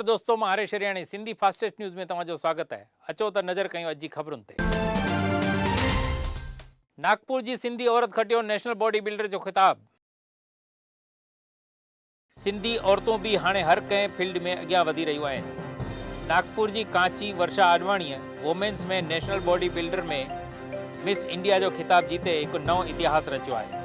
नमस्कार दोस्तों, मां हरेश हरियाणी सिंधी फास्टेस्ट न्यूज़ में तव्हांजो स्वागत है। अचो त नज़र कयूं अॼु जी ख़बरुनि ते। नागपुर जी सिंधी औरत खटियो नेशनल बॉडी बिल्डर जो खिताब। सिंधी औरतूं बि हाणे हर कंहिं फील्ड में अॻियां वधी रहियूं आहिनि। नागपुर जी कांची वर्षा आडवाणीअ वुमेन्स में नेशनल बॉडी बिल्डर में मिस इंडिया जो खिताब जीते हिकु नओं इतिहास रचियो आहे।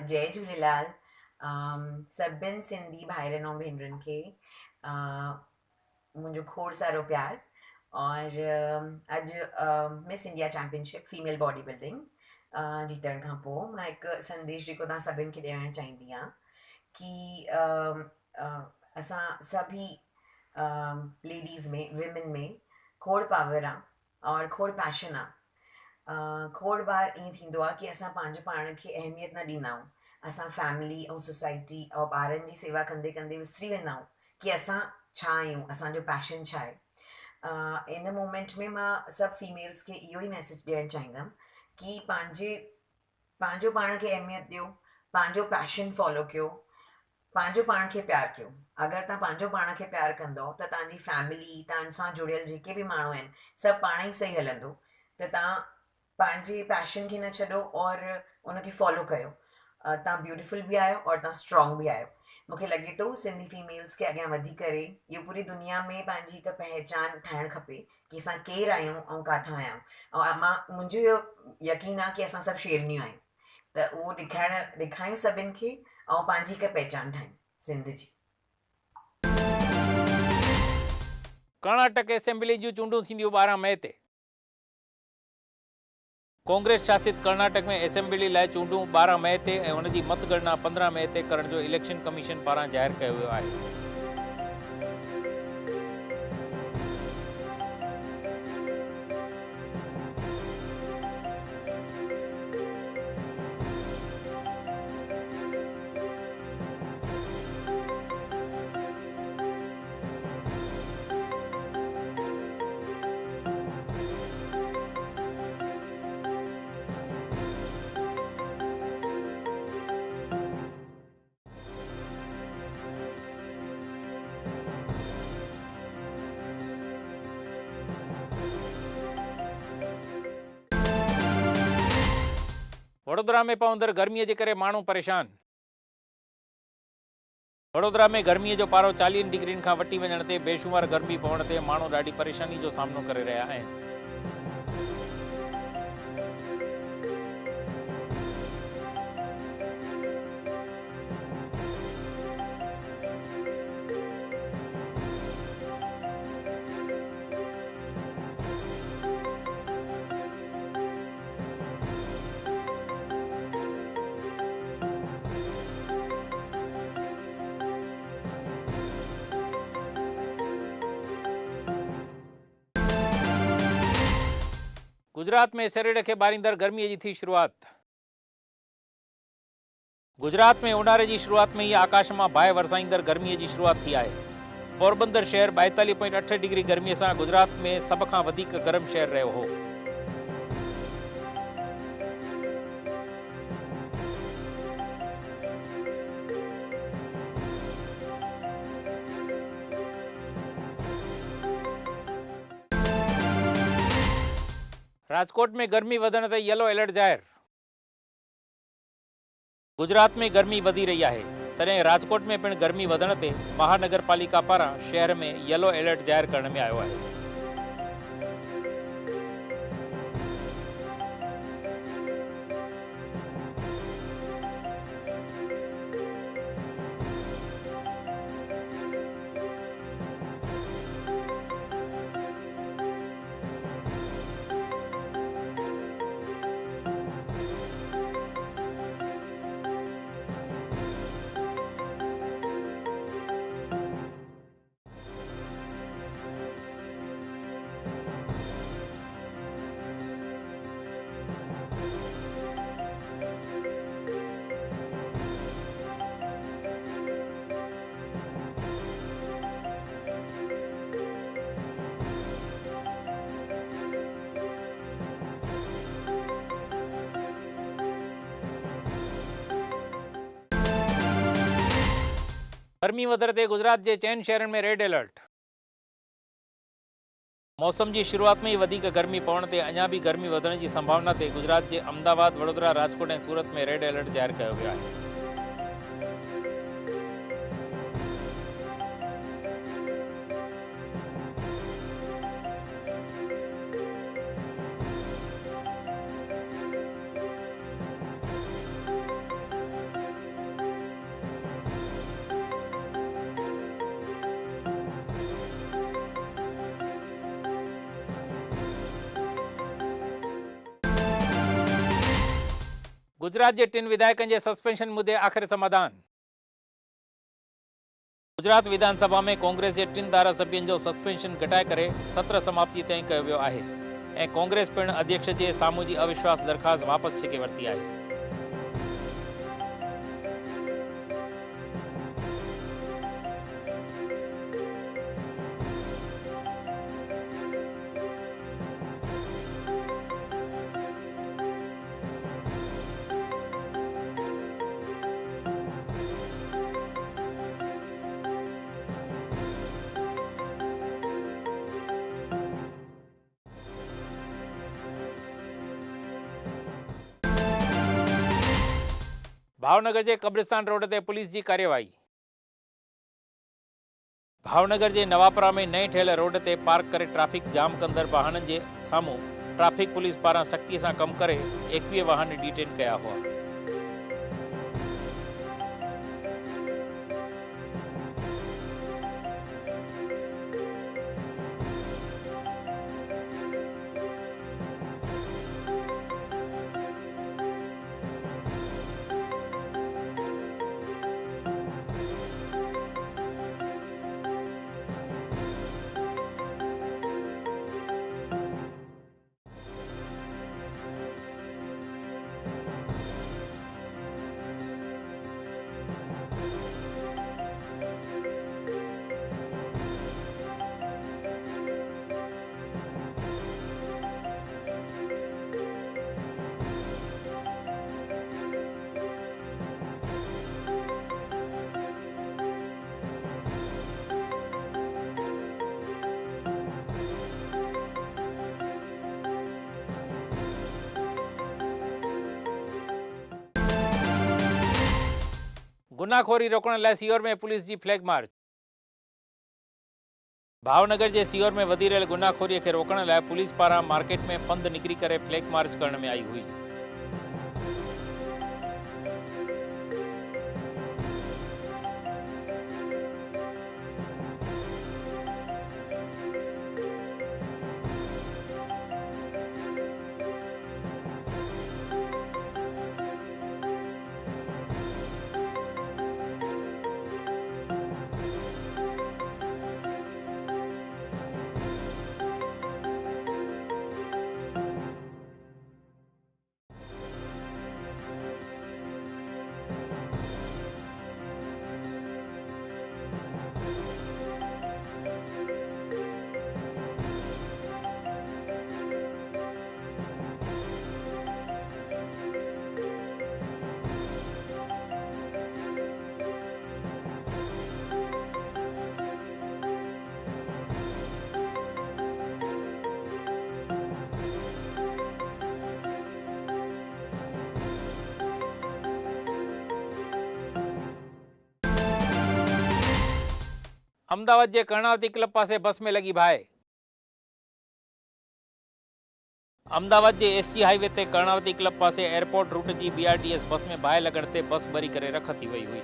जय झूलेलाल। सभिनि सिंधी भाइरनि ऐं भेनरुनि खे मुंहिंजो खोड़ सारो प्यार। और अॼु Miss India championship female body building जीतण खां पोइ मां हिकु संदेश जेको तव्हां सभिनि खे ॾियणु चाहींदी आहियां कि असां सभी लेडीज़ में विमेन में खोड़ पावर आहे और खोड़ पैशन आहे। खोड़ बार ईअं थींदो आहे कि असां पंहिंजो पाण खे अहमियत न ॾींदा आहियूं। असां फैमिली ऐं सोसाइटी ऐं ॿारनि जी सेवा कंदे कंदे विसरी वेंदा आहियूं कि असां छा आहियूं, असांजो पैशन छा आहे। इन मोमेंट में मां सभु फीमेल्स खे इहो ई मैसेज ॾियणु चाहींदमि कि पंहिंजो पाण खे अहमियत ॾियो, पंहिंजो पैशन फॉलो कयो, पंहिंजो पाण खे प्यारु कयो। अगरि तव्हां पंहिंजो पाण खे प्यारु कंदव त तव्हांजी फैमिली, तव्हां सां जुड़ियल जेके बि माण्हू आहिनि, सभु पाण ई सही हलंदो। त तव्हां पंहिंजे पैशन खे न छॾो और उनखे फॉलो कयो। तव्हां ब्यूटिफुल बि आहियो और तव्हां स्ट्रॉन्ग बि आहियो। मूंखे लॻे थो सिंधी फीमेल्स खे अॻियां वधी करे इहो पूरी दुनिया में पंहिंजी हिकु पहचान ठाहिणु खपे कि असां केरु आहियूं ऐं किथां आहियूं। ऐं मुंहिंजो इहो यकीन आहे कि असां सभु शेरनियूं आहियूं, त उहो ॾेखारियूं सभिनि खे ऐं पंहिंजी हिकु पहचान ठाहियूं सिंध जी। कर्नाटक असेंबली जूं चूंडूं थींदियूं 12 मई ते। कांग्रेस शासित कर्नाटक में असेंबली लाइ चूंडूं 12 मई ते ऐं हुन जी मतगणना 15 मई ते करण जो इलेक्शन कमीशन पारां ज़ाहिर कयो वियो आहे। वडोदरा में पवंदड़ गर्मीअ जे करे माण्हू परेशान। वडोदरा में गर्मीअ जो पारो 40 डिग्रियुनि खां वठी वञण ते बेशुमार गर्मी पवण ते माण्हू ॾाढी परेशानी जो सामनो करे रहिया आहिनि। गुजरात में शरीर खे ॿारींदड़ गर्मीअ जी थी शुरूआत। गुजरात में ऊन्हारे जी शुरूआत में ही आकाश में बाहि वरसाईंदड़ गर्मीअ जी शुरूआत थी आहे। पोरबंदर शहर 42.8 डिग्री गर्मीअ सां गुजरात में सब खां वधीक गरम शहर रहियो हो। राजकोट में गर्मी वधण ते येलो अलर्ट जाहिर। गुजरात में गर्मी वधी रही है, तॾहिं राजकोट में पिण गर्मी वधण ते महानगर पालिका पारां शहर में येलो अलर्ट जाहिर करण में आयो आहे। गर्मी वधण ते गुजरात के चइनि शहरनि में रेड अलर्ट। मौसम की शुरुआत में ही वधीक गर्मी पवण ते अञा भी गर्मी वधण की संभावना ते गुजरात के अहमदाबाद, वडोदरा, राजकोट और सूरत में रेड अलर्ट जाहिर किया वियो आहे। गुजरात के 3 विधायकों के सस्पेंशन मुद्दे आखिर समाधान। गुजरात विधानसभा में कांग्रेस के 3 धारासभ्यों जो सस्पेंशन घटाए करे सत्र समाप्ति तय किया वियो आहे ऐं कांग्रेस पिण अध्यक्ष के सामू की अविश्वास दरखास्त वापस छिके वरती है। भावनगर के कब्रिस्तान रोड ते पुलिस की कार्यवाही। भावनगर के नवापरा में नए ठहियल रोड ते पार्क करे ट्रैफिक जाम कंदड़ वाहनन के सामू ट्रैफिक पुलिस पारां सख्ती से कम करे 21 वाहन डिटेन किया हुआ। गुनाखोरी रोकण लाइ सीहोर में पुलिस की फ्लैग मार्च। भावनगर के सीहोर में वधी रहियल गुनाखोरी के रोकण लाइ पुलिस पारां मार्केट में पंध निकरी करे फ्लैग मार्च करण में आई हुई। अमदावाद के कर्णावती क्लब पासे बस में लगी बाहि। अमदावाद के एसजी हाईवे ते कर्णावती क्लब पासे एयरपोर्ट रूट की BRTS बस में बाहि लगण ते बस बरी करे रख थी वही हुई।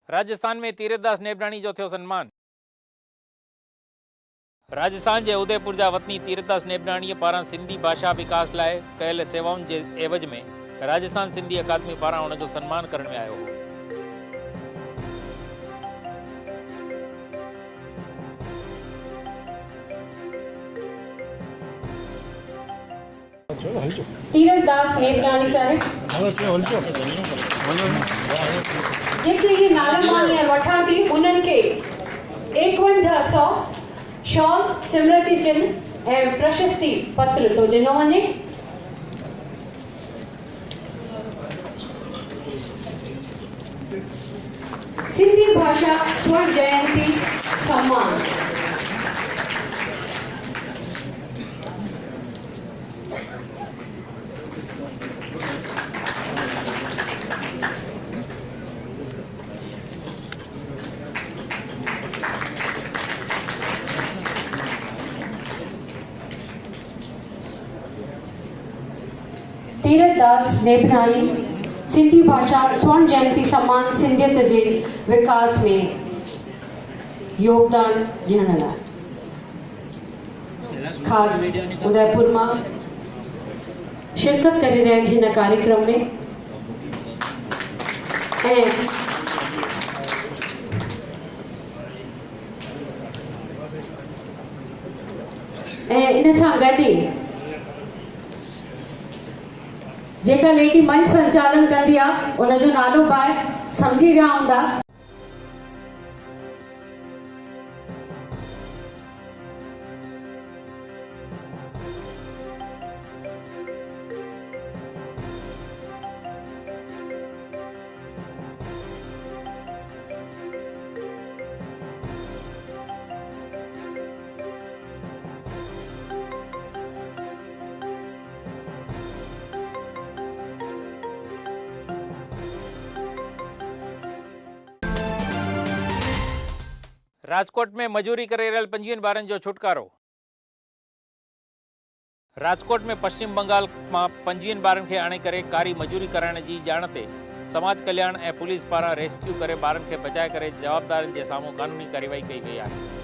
राजस्थान में तीरथदास नेबराणी जो थियो सन्मान। राजस्थान के उदयपुर जा वतनी तीरथदास नेबराणी पारां सिंधी भाषा विकास लाए कयल सेवाउनि के एवज में राजस्थान सिंधी अकादमी पारां उन जो सन्मान करण में आयो हो। तीरथदास नेबराणी साहिब जेके ये नाला मां वठां थी उन्हनि खे 5100 शॉल स्मृति चिन्ह ऐं प्रशस्ति पत्र तो ॾिनो वञे। सिंधी भाषा स्वर्ण जयंती सम्मान तीरथदास नेबराणी सिंधी भाषा स्वर्ण जयंती सम्मान सिंधियत के विकास में योगदान ॾियण लाइ खास उदयपुर मां शिरकत करे रहे हिन कार्यक्रम में इन सां गॾु जेका लेडी मंच संचालन कंदी आहे उन जो नालो पाए समझी विया हूंदा। राजकोट में मजूरी करे रहियल 25 ॿारनि जो छुटकारो। राजकोट में पश्चिम बंगाल में 25 ॿारनि खे आणे करे कारी मजूरी कराइण जी ॼाण ते समाज कल्याण ऐं पुलिस पारां रेस्क्यू करे ॿारनि खे बचाए करे जवाबदारनि जे साम्हूं कानूनी कार्यवाही कई वई आहे।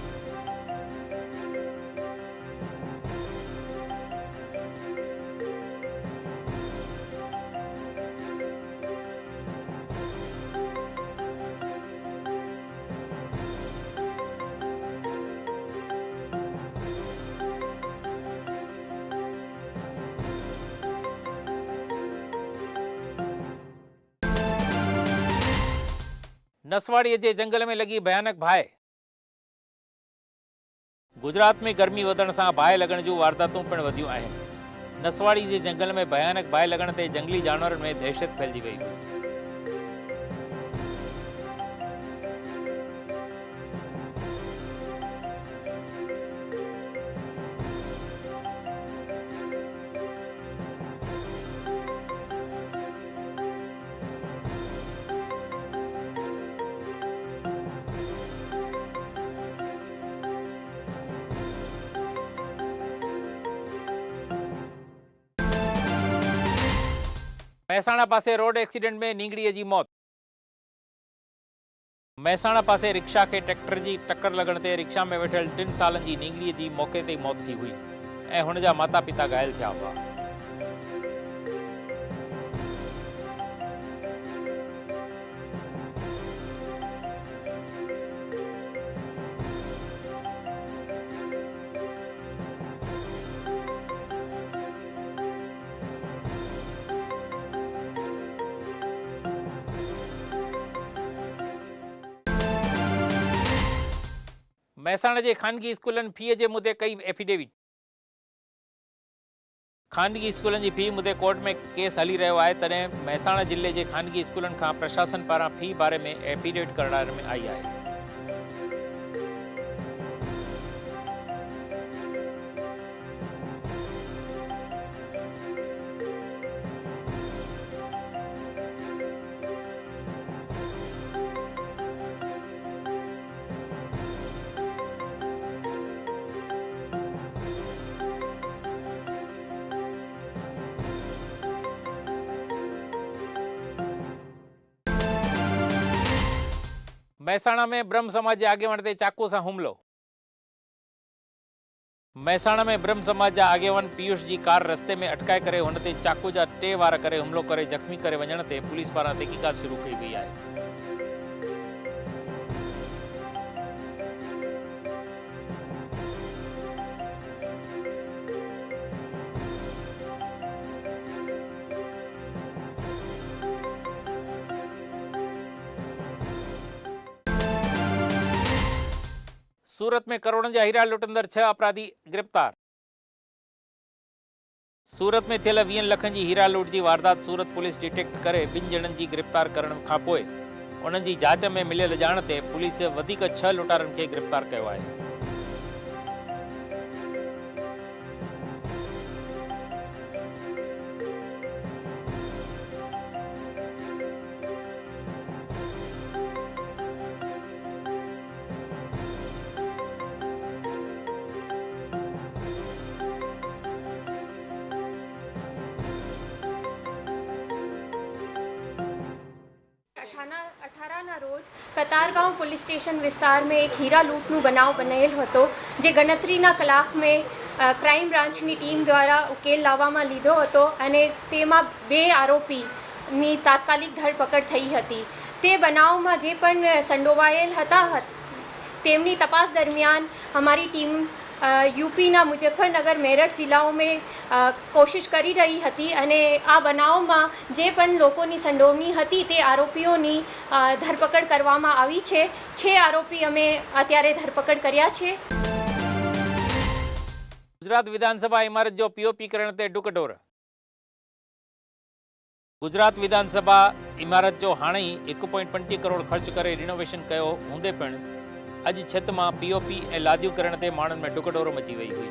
नसवाड़ी के जंगल में लगी भयानक बाहि। गुजरात में गर्मी वधण से बाहि लगण जूं वारदातूं पिण वधियूं आहिनि। नसवाड़ी के जंगल में भयानक बाहि लगण ते जंगली जानवरनि में दहशत फैलिजी वई हुई। महसाणा पासे रोड एक्सीडेंट में नींगड़ीअ जी मौत। महसाणा पासे रिक्शा के ट्रैक्टर की टक्कर लगण ते रिक्शा में वेठल 3 सालनि जी नींगड़ीअ जी मौके ते मौत थी हुई ऐं हुन जा माता पिता घायल थिया हुआ। મહેસાણા જે ખાનગી સ્કૂલની ફી જે મુદ્દે કઈ એફિડેવિટ ખાનગી સ્કૂલनि जी फी मुद्दे कोर्ट में केस हली रहियो आहे, तॾहिं મહેસાણા जिले जे खानगी स्कूलनि खां प्रशासन पारां फी बारे में एफिडेविट कराइण में आई आहे। મહેસાણા में ब्रह्म समाज जे આગેવાન તે ચાકુ सां હુમલો। મહેસાણા में ब्रह्म समाज जा આગેવાन पीयूष जी कार रस्ते में अटकाए करे हुन ते चाकू जा 2 वार करे हुमलो करे जख्मी करे वञण ते पुलिस पारां तहक़ीक़ात शुरू कई वई आहे। सूरत में करोड़न जा हीरा लुटंदड़ 6 अपराधी गिरफ्तार। सूरत में थियल 20 लखन जी हीरा लूट जी वारदात सूरत पुलिस डिटेक्ट करे 2 ॼणनि जी गिरफ्तार करण खां पोइ उन्हनि जी जांच में मिलियल ॼाण ते पुलिस वधीक 6 लुटारनि खे गिरफ्तार कयो आहे। ના રોજ કતારગાંવ પોલીસ સ્ટેશન વિસ્તારમાં એક હીરા લૂંટનો બનાવ બનેલ હતો, જે ગણતરીના કલાકમાં ક્રાઇમ બ્રાન્ચની ટીમ દ્વારા ઉકેલ લાવવામાં લીધો હતો અને તેમાં 2 આરોપીની તાત્કાલિક ધરપકડ થઈ હતી। તે બનાવમાં જે પણ સંડોવાયેલ હતા તેમની તપાસ દરમિયાન અમારી ટીમ यूपीना मुजफ्फरनगर मेरठ जिल्लाओं में कोशिश करी रही हती अने आ बनावमां जे पण लोकोनी संडोवनी हती ते आरोपीओनी धरपकड़ करवामां आवी छे। 6 आरोपी अमे अत्यारे धरपकड़ कर्या छे। गुजरात विधानसभा इमारत जो पीओपी करण ते डुकडोर। गुजरात विधानसभा इमारत जो हाणे 1.20 करोड़ खर्च करे रिनोवेशन कयो हूंदे पण अज छत में पीओपी ए लादियूं करण ते माण्हुनि में डुकडोर मची वई हुई।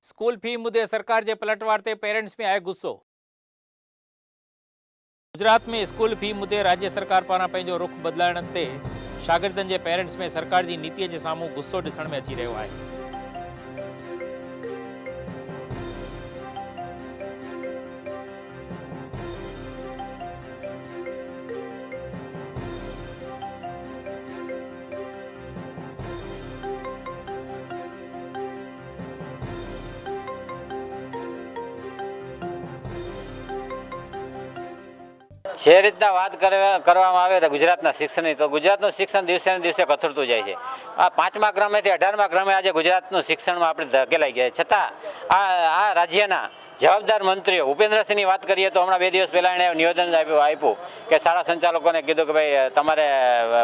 स्कूल फी मुद्दे सरकार के पलटवार ते पेरेंट्स में आयो गुस्सो। गुजरात में स्कूल फी मुद्दे राज्य सरकार पारां पंहिंजो रुख बदलाइण ते शागिर्दनि जे पेरेंट्स में सरकार की नीति के साम्हूं गुस्सो ॾिसण में अची रहियो आहे। જે રીતના વાત કરવામાં આવે તો ગુજરાતના શિક્ષણની, તો ગુજરાતનું શિક્ષણ દિવસે ને દિવસે કથળતું જાય છે। આ 5મા ક્રમેથી 18મા ક્રમે આજે ગુજરાતનું શિક્ષણમાં આપણે ધકેલાઈ ગયા, છતાં આ રાજ્યના જવાબદાર મંત્રીઓ ભૂપેન્દ્રસિંહની વાત કરીએ તો હમણાં 2 દિવસ પહેલાં એણે નિવેદન આપ્યું કે શાળા સંચાલકોને કીધું કે ભાઈ તમારે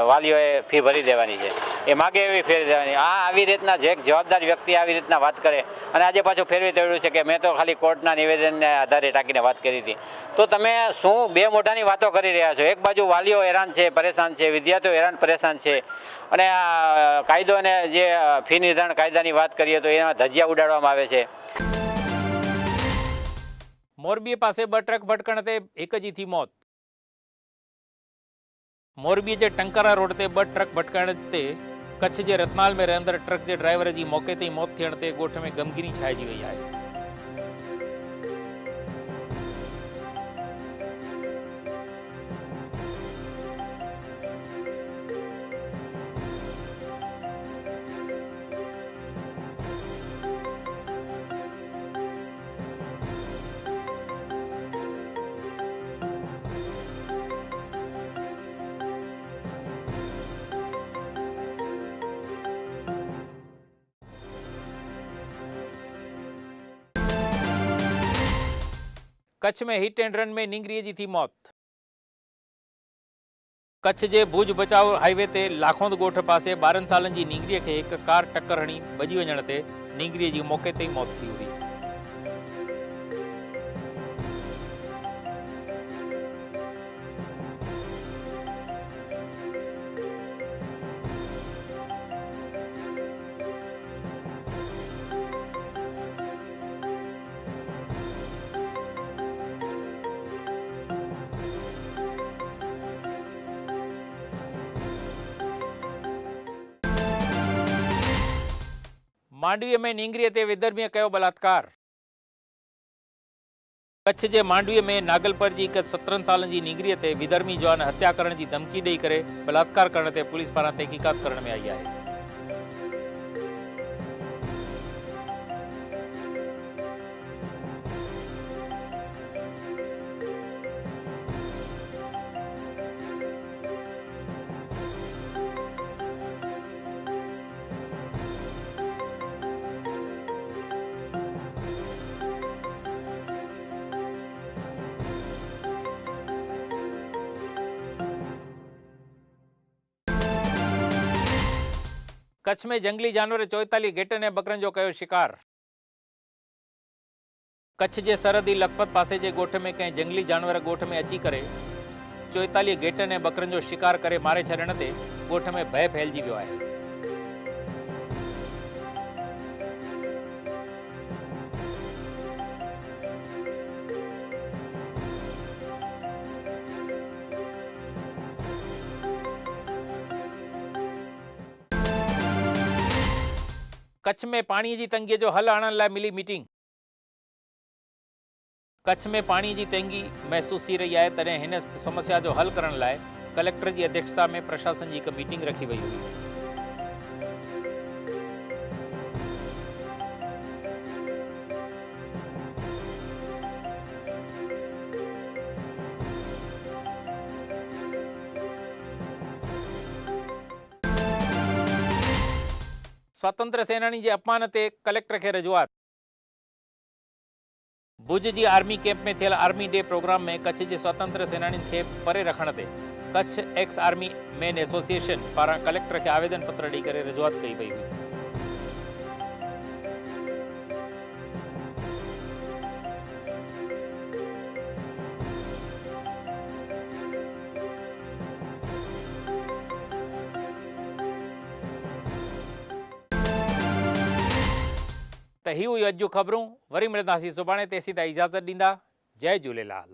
વાલીઓએ ફી ભરી દેવાની છે, એ માગે એવી ફેરવી દેવાની। આવી રીતના જે જવાબદાર વ્યક્તિ આવી રીતના વાત કરે અને આજે પાછું ફેરવી તેડ્યું છે કે મેં તો ખાલી કોર્ટના નિવેદનને આધારે ટાંકીને વાત કરી હતી। તો તમે શું 2 મોઢાની વાતો કરી રહ્યા છો? એક બાજુ વાલીઓ હેરાન છે, પરેશાન છે, વિદ્યાર્થીઓ હેરાન પરેશાન છે, અને આ કાયદો અને જે ફી નિર્ધારણ કાયદાની વાત કરીએ તો એમાં ધજિયા ઉડાડવામાં આવે છે। मोरबी पासे 2 ट्रक भटकण ते हिक जी थी मौत। मोरबी जे टंकारा रोड ते 2 ट्रक भटकण ते कच्छ जे रतनाल में रहंदड़ ट्रक जे ड्राइवर जी मौके ते मौत थियण ते ॻोठ में गमगीनी छाइजी वई आहे। कच्छ में हिट एंड रन में नींगरीअ जी थी मौत। कच्छ जे भुज बचाव हाईवे ते लाखोंद ॻोठ पासे 12 सालनि जी नींगरीअ खे हिक कार टक्कर हणी भॼी वञण ते नींगरीअ जी मौके ते ई मौत थी हुई। मांडवीअ में नींगरीअ ते विधर्मीअ कयो बलात्कार। कच्छ जे मांडवीअ में नागलपर जी हिक 17 सालनि जी नींगरीअ ते विधर्मी जवान हत्या करण जी धमकी ॾेई करे बलात्कार करण ते पुलिस पारां तहक़ीक़ात करण में आई आहे। कच्छ में जंगली जानवर 44 घेटनि ऐं बकरनि जो कयो शिकार। कच्छ जे सरहदी लखपत पासे जे ॻोठ में कंहिं जंगली जानवर ॻोठ में अची करे 44 घेटनि ऐं बकरनि जो शिकार करे मारे छॾण ते ॻोठ में भय फैलिजी वियो आहे। कच्छ में पानी जी तंगीअ जो हल आणण लाइ मिली मीटिंग। कच्छ में पानी जी तंगी महसूस थी रही आहे, तॾहिं हिन समस्या जो हल करण लाइ कलेक्टर जी अध्यक्षता में प्रशासन जी हिकु मीटिंग रखी वई हुई। स्वतंत्र सेनानी जे अपमान ते कलेक्टर खे रजूआत। भुज जी आर्मी कैंप में थियल आर्मी डे प्रोग्राम में कच्छ जे स्वतंत्र सेनानियुनि खे परे रखण ते Kutch ex army man association पारां कलेक्टर खे आवेदन पत्र ॾेई करे रजूआत कई वई हुई। त ही हुई अॼु जूं ख़बरूं। वरी मिलंदासीं सुभाणे, तेसीं ताईं इजाज़त ॾींदा। जय झूलेलाल।